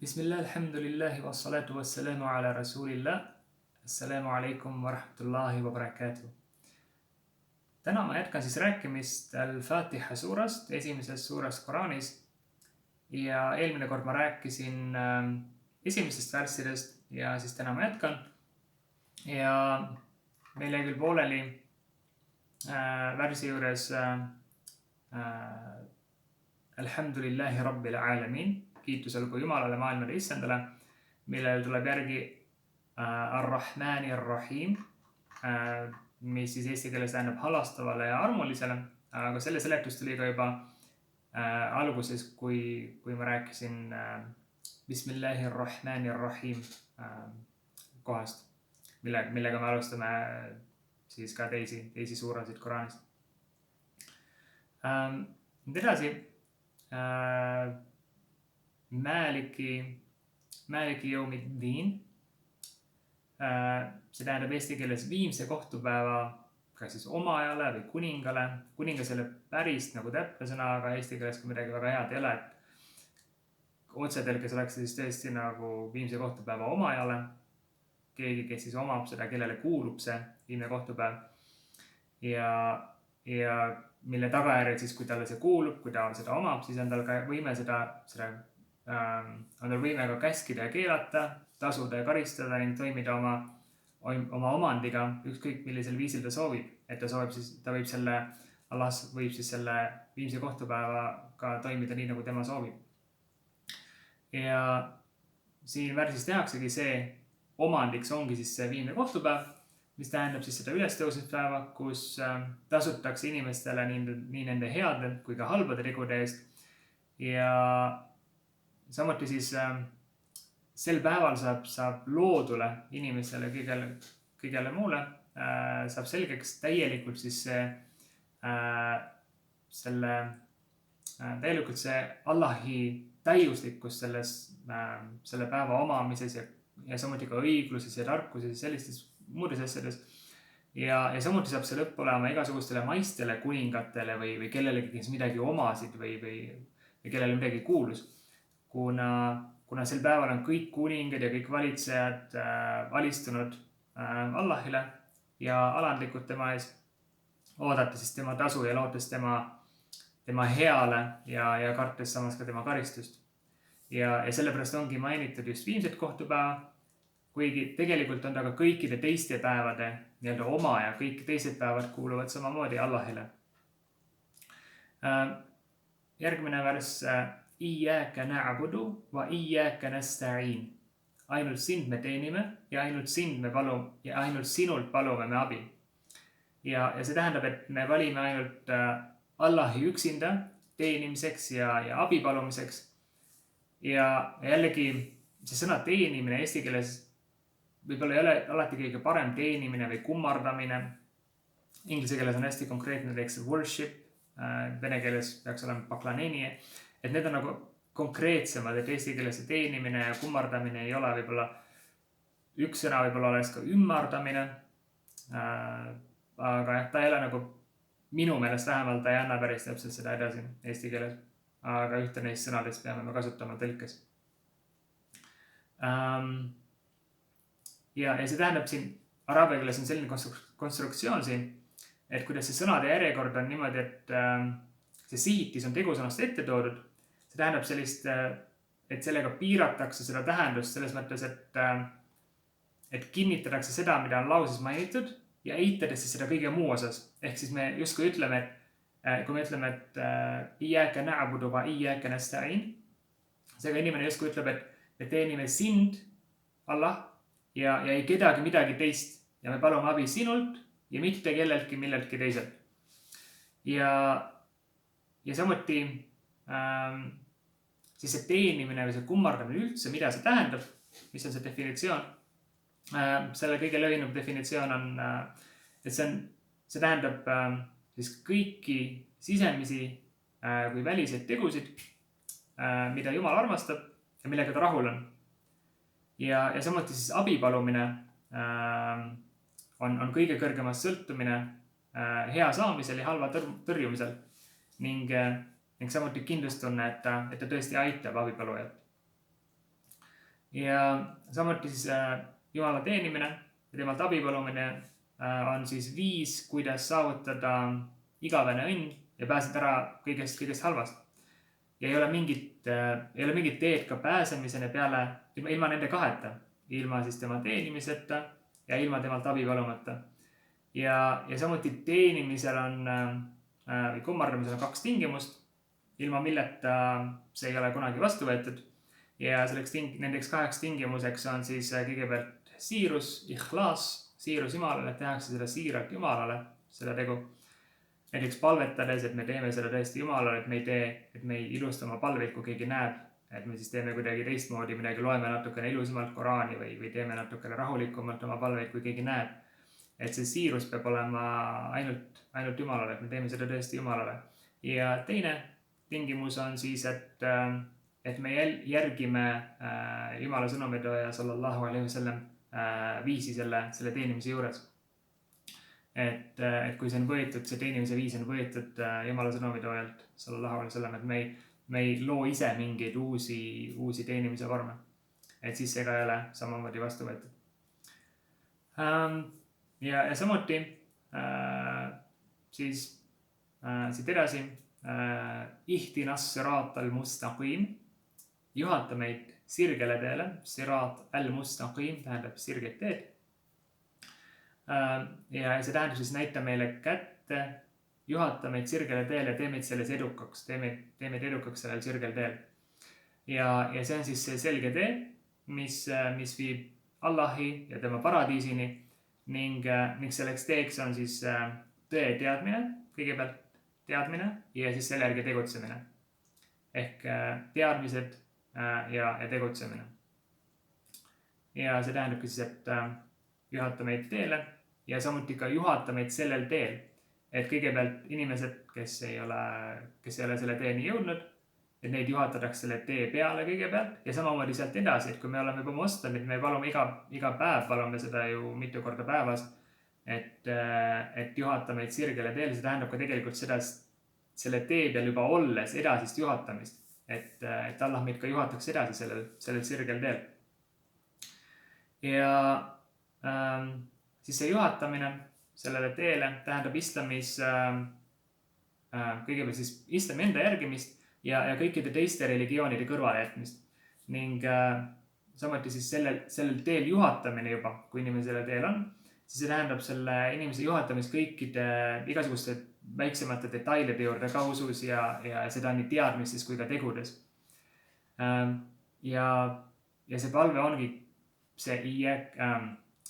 Bismillah, alhamdulillahi wassalatu wassalamu ala rasulillah. Assalamu alaikum wa rahmatullahi wa barakatuh. Täna ma jätkan siis rääkimist Al-Fatiha suurast, esimesest suurast Koraanis. Ja eelmine kord ma rääkisin esimesest värssidest ja siis täna ma jätkan. Ja meil jäi küll pooleli värsi juures Alhamdulillahi rabbil alamin, kiitus olgu Jumalale maailmade issandale, millel tuleb järgi Ar-Rahmani Ar-Rahim, mis siis eesti keeles tähendab halastavale ja armulisele, aga selle seletus tuli ka juba alguses, kui ma rääkisin Bismillahirrahmanirrahim kohast, millega me alustame siis ka teisi suurasid Koraanist. Nüüd edasi, Maaliki Yawmid-Din, see tähendab eesti keeles viimse kohtupäeva kas siis omajale või kuningale. Kuningas ei ole päris nagu täpne sõna, aga eesti keeles kui midagi väga head ei ole, et otsetõlkes oleks siis tõesti nagu viimse kohtupäeva omajale, keegi, kes siis omab seda, kellele kuulub see viimne kohtupäev ja mille tagajärjel siis, kui talle see kuulub, kui ta seda omab, siis on tal ka võime on tal võime ka käskida ja keelata, tasuda ja karistada ning toimida oma omandiga ükskõik millisel viisil ta soovib. Et Allah võib siis selle viimse kohtupäevaga toimida nii, nagu tema soovib. Ja siin värsis tehaksegi see omandiks ongi siis see viimne kohtupäev, mis tähendab siis seda ülestõusmispäeva, kus tasutakse inimestele nii nende heade kui ka halbade tegude eest. Ja samuti siis sel päeval saab loodule, inimestele, kõigele muule, saab selgeks täielikult siis täielikult see Allahi täiuslikkus selle päeva omamises ja samuti ka õigluses ja tarkuses ja sellistes muudes asjades. Ja samuti saab see lõpp olema igasugustele maistele kuningatele või kellelegi, kes midagi omasid või kellele midagi kuulus. Kuna sel päeval on kõik kuningad ja kõik valitsejad alistunud Allahile ja alandlikud tema ees, oodata siis tema tasu ja lootes tema heale ja kartes samas ka tema karistust. Ja sellepärast ongi mainitud just viimset kohtupäeva, kuigi tegelikult on ta ka kõikide teiste päevade nii-öelda oma ja kõik teised päevad kuuluvad samamoodi Allahile. Järgmine värss, Iyyaka na'budu wa iyyaka nasta'in. Ainult sind me teenime ja ainult sinult palume me abi. Ja see tähendab, et me valime ainult Allahi üksinda teenimiseks ja abi palumiseks. Ja jällegi see sõna teenimine eesti keeles võib-olla ei ole alati kõige parem teenimine või kummardamine. Inglise keeles on hästi konkreetne näiteks worship, vene keeles peaks olema paklanenie. Et need on nagu konkreetsemad, et eesti keeles teenimine ja kummardamine ei ole võib-olla, üks sõna võib-olla oleks ka ümmardamine, aga ta ei ole nagu minu meelest vähemalt, ta ei anna päris täpselt seda edasi eesti keeles, aga ühte neist sõnadest peame me kasutama tõlkes. Ja see tähendab siin, araabia keeles on selline konstruktsioon siin, et kuidas see sõnade järjekord on niimoodi, et see sihitis on tegusõnast ette toodud. See tähendab sellist, et sellega piiratakse seda tähendust selles mõttes, et kinnitatakse seda, mida on lauses mainitud ja eitades seda kõige muu osas. Ehk siis me justkui ütleme, et kui me ütleme, et Iyyaka na'budu wa iyyaka nasta'in, seega inimene justkui ütleb, et me teenime sind, Allah, ja ei kedagi midagi teist ja me palume abi sinult ja mitte kelleltki milleltki teiselt. Ja samuti siis see teenimine või see kummardamine üldse, mida see tähendab, mis on see definitsioon. Selle kõige levinum definitsioon on, et see tähendab siis kõiki sisemisi või väliseid tegusid, mida Jumal armastab ja millega ta rahul on. Ja samuti siis abipalumine on kõige kõrgemas sõltumine hea saamisel ja halva tõrjumisel ning samuti kindlustunne, et ta tõesti aitab abipalujat. Ja samuti siis Jumala teenimine ja temalt abi palumine on siis viis, kuidas saavutada igavene õnn ja pääseda ära kõigest halvast. Ja ei ole mingit teed ka pääsemiseni peale ilma nende kaheta, ilma siis tema teenimiseta ja ilma temalt abi palumata. Ja samuti teenimisel või kummardamisel on 2 tingimust, ilma milleta see ei ole kunagi vastu võetud. Ja nendeks 2 tingimuseks on siis kõigepealt siirus, ikhlas, siirus Jumalale, tehakse seda siiralt Jumalale, seda tegu. Näiteks palvetades, et me teeme seda tõesti Jumalale, et me ei ilusta oma palveid, kui keegi näeb, et me siis teeme kuidagi teistmoodi midagi, loeme natukene ilusamalt Koraani või teeme natukene rahulikumalt oma palveid, kui keegi näeb. Et see siirus peab olema ainult Jumalale, et me teeme seda tõesti Jumalale. Ja teine tingimus on siis, et me järgime Jumala sõnumitooja sallallahu alaihi wasallam viisi selle teenimise juures. Et kui see on võetud, see teenimise viis on võetud Jumala sõnumitoojalt sallallahu alaihi wasallam, et me ei loo ise mingeid uusi teenimise vorme. Et siis see ka ei ole samamoodi vastu võetud. Ja samuti siis siit edasi ihtinas sirat al-mustaqim, juhata meid sirgele teele. Sirat al-mustaqim tähendab sirget teed. Ja see tähendab siis näita meile kätte, juhata meid sirgele teele, tee meid selles edukaks, tee meid edukaks sellel sirgel teel. Ja see on siis see selge tee, mis viib Allahi ja tema paradiisini. Ning selleks teeks on siis tõe teadmine, kõigepealt teadmine ja siis selle järgi tegutsemine. Ehk teadmised ja tegutsemine. Ja see tähendabki siis, et juhata meid teele ja samuti ka juhata meid sellel teel. Et kõigepealt inimesed, kes ei ole selle teeni jõudnud, et neid juhatatakse selle tee peale kõigepealt ja samamoodi sealt edasi, et kui me oleme juba moslemid, me palume iga päev, palume seda ju mitu korda päevas, et juhata meid sirgele teele, see tähendab ka tegelikult seda selle tee peal juba olles edasist juhatamist, et Allah meid ka juhataks edasi sellel sirgel teel. Ja siis see juhatamine sellele teele tähendab islamis kõigepealt siis islami enda järgimist ja kõikide teiste religioonide kõrvalejätmist. Ning samuti siis sellel teel juhatamine juba, kui inimene sellel teel on, siis see tähendab selle inimese juhatamist kõikide igasuguste väiksemate detailide juurde ka usus ja seda nii teadmistes kui ka tegudes. Ja see palve ongi see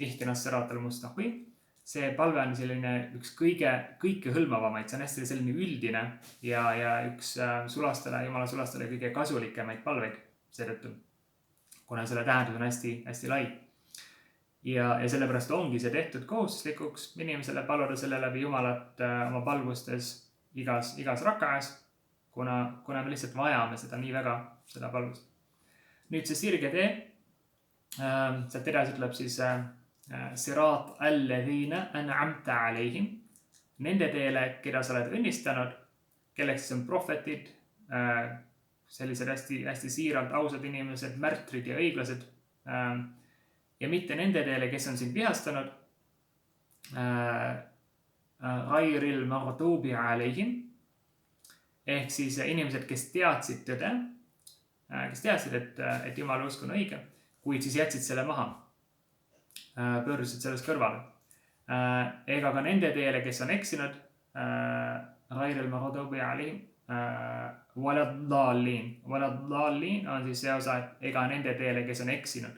ihtinas sirat al-mustaqim. See palve on selline üks kõike hõlmavamaid, see on hästi selline üldine ja üks Jumala sulastajale kõige kasulikemaid palveid seetõttu, kuna selle tähendus on hästi lai. Ja sellepärast ongi see tehtud kohustuslikuks inimesele paluda selle läbi Jumalat oma palvustes igas rakaas, kuna me lihtsalt vajame seda nii väga, seda palvust. Nüüd see sirge tee, sealt edasi ütleb siis sirat alladhina an'amta alayhim, nende teele, keda sa oled õnnistanud, kelleks siis on prohvetid, sellised hästi siiralt ausad inimesed, märtrid ja õiglased, ja mitte nende teele, kes on sind vihastanud, ghayril maghdubi alayhim, ehk siis inimesed, kes teadsid tõde, kes teadsid, et Jumala usk on õige, kuid siis jätsid selle maha, pöördusid sellest kõrvale. Ega ka nende teele, kes on eksinud, ghayril maghdubi alayhim, waladhdallin on siis see osa, et ega nende teele, kes on eksinud.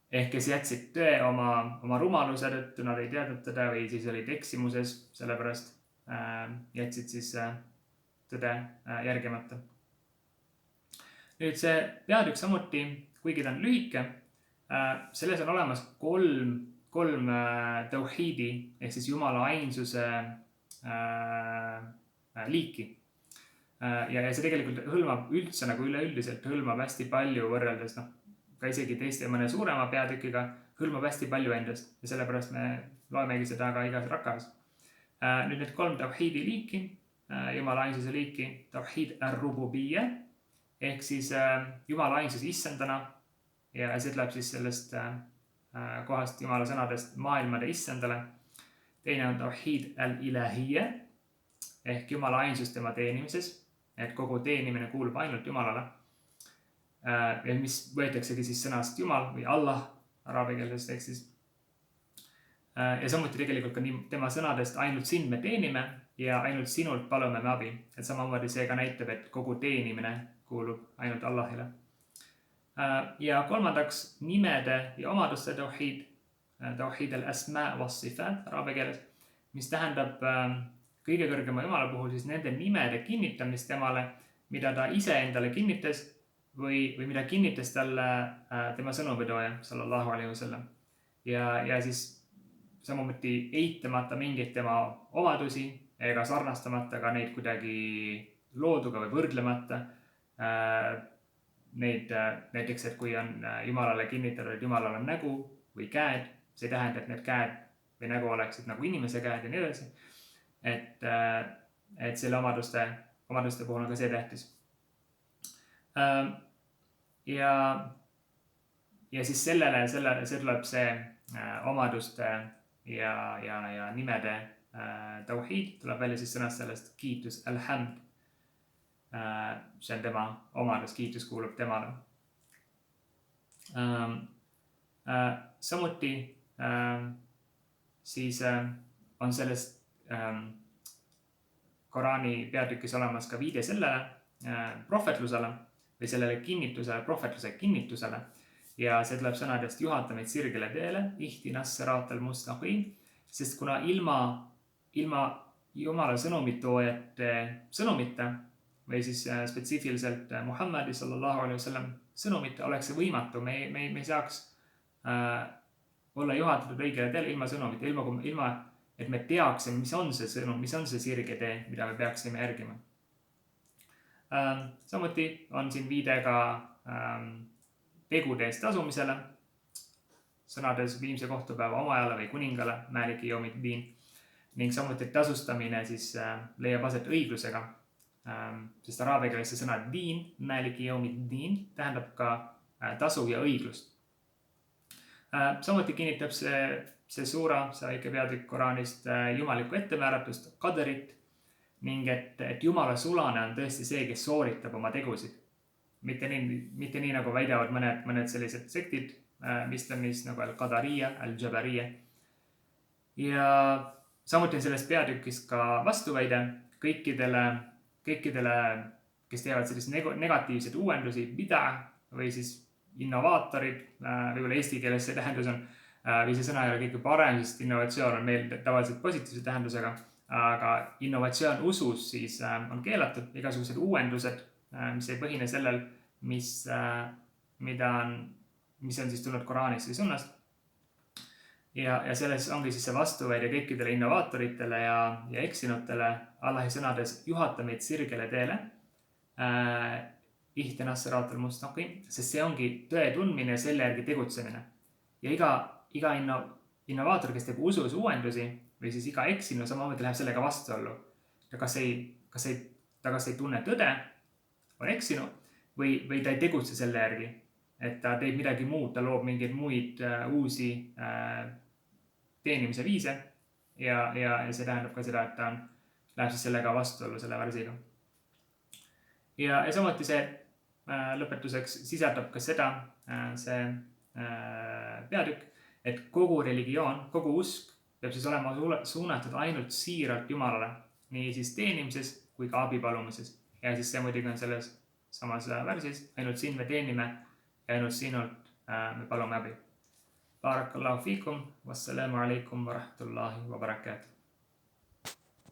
Ehk kes jätsid tõe oma rumaluse tõttu, nad ei teadnud tõde või siis olid eksimuses, sellepärast jätsid siis tõde järgimata. Nüüd see peatükk samuti, kuigi ta on lühike, selles on olemas kolm tauhiidi ehk siis Jumala ainsuse liiki. Ja see tegelikult hõlmab üldse nagu üleüldiselt hõlmab hästi palju võrreldes ka isegi teiste mõne suurema peatükiga, hõlmab hästi palju endast ja sellepärast me loemegi seda ka igas rakas. Nüüd need 3 tauhiidi liiki, Jumala ainsuse liiki, tauhiid ar-rububiyya ehk siis Jumala ainsus issandana ja see tuleb siis sellest kohast Jumala sõnadest maailmade issandale. Teine on tawhid al-ilahiyya ehk Jumala ainsus tema teenimises, et kogu teenimine kuulub ainult Jumalale. Mis võetaksegi siis sõnast Jumal või Allah araabia keelses tekstis. Ja samuti tegelikult ka tema sõnadest ainult sind me teenime ja ainult sinult palume me abi. Et samamoodi see ka näitab, et kogu teenimine kuulub ainult Allahile. Ja kolmandaks nimede ja omaduste tawhid, tawhid al-asma wa sifat araabia keeles, mis tähendab kõige kõrgema Jumala puhul siis nende nimede kinnitamist temale, mida ta ise endale kinnitas või mida kinnitas talle tema sõnumitooja sallallahu alaihi wasallam. Ja siis samuti eitamata mingeid tema omadusi ega sarnastamata ka neid kuidagi looduga või võrdlemata. Näiteks, et kui on Jumalale kinnitatud, et Jumalal on nägu või käed, see ei tähenda, et need käed või nägu oleksid nagu inimese käed ja nii edasi. Et selle omaduste puhul on ka see tähtis. Ja siis see tuleb see omaduste ja nimede tawhid tuleb välja siis sõnast sellest kiitus al-hamd. See on tema omadus, kiitus kuulub temale. Samuti siis on sellest Koraani peatükis olemas ka viide sellele prohvetlusele või sellele kinnitusele, prohvetluse kinnitusele. Ja see tuleb sõnadest juhata meid sirgele teele, ihtinas siraatal mustaqim, sest kuna ilma Jumala sõnumitoojate sõnumita või siis spetsiifiliselt Muhammadi sallallahu alaihi wasallam sõnumita oleks see võimatu. Me ei saaks olla juhatatud õigele teele ilma sõnumita, ilma et me teaksime, mis on see sõnum, mis on see sirge tee, mida me peaksime järgima. Samuti on siin viide ka tegude eest tasumisele, sõnades viimse kohtupäeva omajale või kuningale, Maliki Yawmiddin, ning samuti tasustamine siis leiab aset õiglusega, sest araabia keeles see sõna diin, Maliki Yawmiddin, tähendab ka tasu ja õiglust. Samuti kinnitab see suura, see väike peatükk Koraanist jumalikku ettemääratust, qadrit, ning et Jumala sulane on tõesti see, kes sooritab oma tegusid. Mitte nii nagu väidavad mõned sellised sektid islamis nagu al-Qadariya, al-Jabariya. Ja samuti on sellest peatükis ka vastuväide kõikidele, kes teevad sellist negatiivseid uuendusi, bida või siis innovaatorid, võib-olla eesti keeles see tähendus on, või see sõna ei ole kõige parem, sest innovatsioon on meil tavaliselt positiivse tähendusega, aga innovatsioon usus siis on keelatud, igasugused uuendused, mis ei põhine sellel, mis on siis tulnud Koraanist või sunnast. Ja selles ongi siis see vastuväide kõikidele innovaatoritele ja eksinutele Allahi sõnades juhata meid sirgele teele, ihtinas siraatal mustaqim, sest see ongi tõe tundmine ja selle järgi tegutsemine. Ja iga innovaator, kes teeb usus uuendusi või siis iga eksinu samamoodi läheb sellega vastuollu. Ja kas ei tunne tõde, on eksinu, või ta ei tegutse selle järgi, et ta teeb midagi muud, ta loob mingeid muid uusi teenimise viise ja see tähendab ka seda, et ta läheb siis sellega vastuollu selle värsiga. Ja samuti see lõpetuseks sisaldab ka seda, see peatükk, et kogu religioon, kogu usk peab siis olema suunatud ainult siiralt Jumalale, nii siis teenimises kui ka abi palumises. Ja siis see muidugi on selles samas värsis, ainult siin me teenime ja ainult sinult me palume abi. Barakallahu fiikum, wassalamu alaikum wa rahmatullahi wa barakatuh.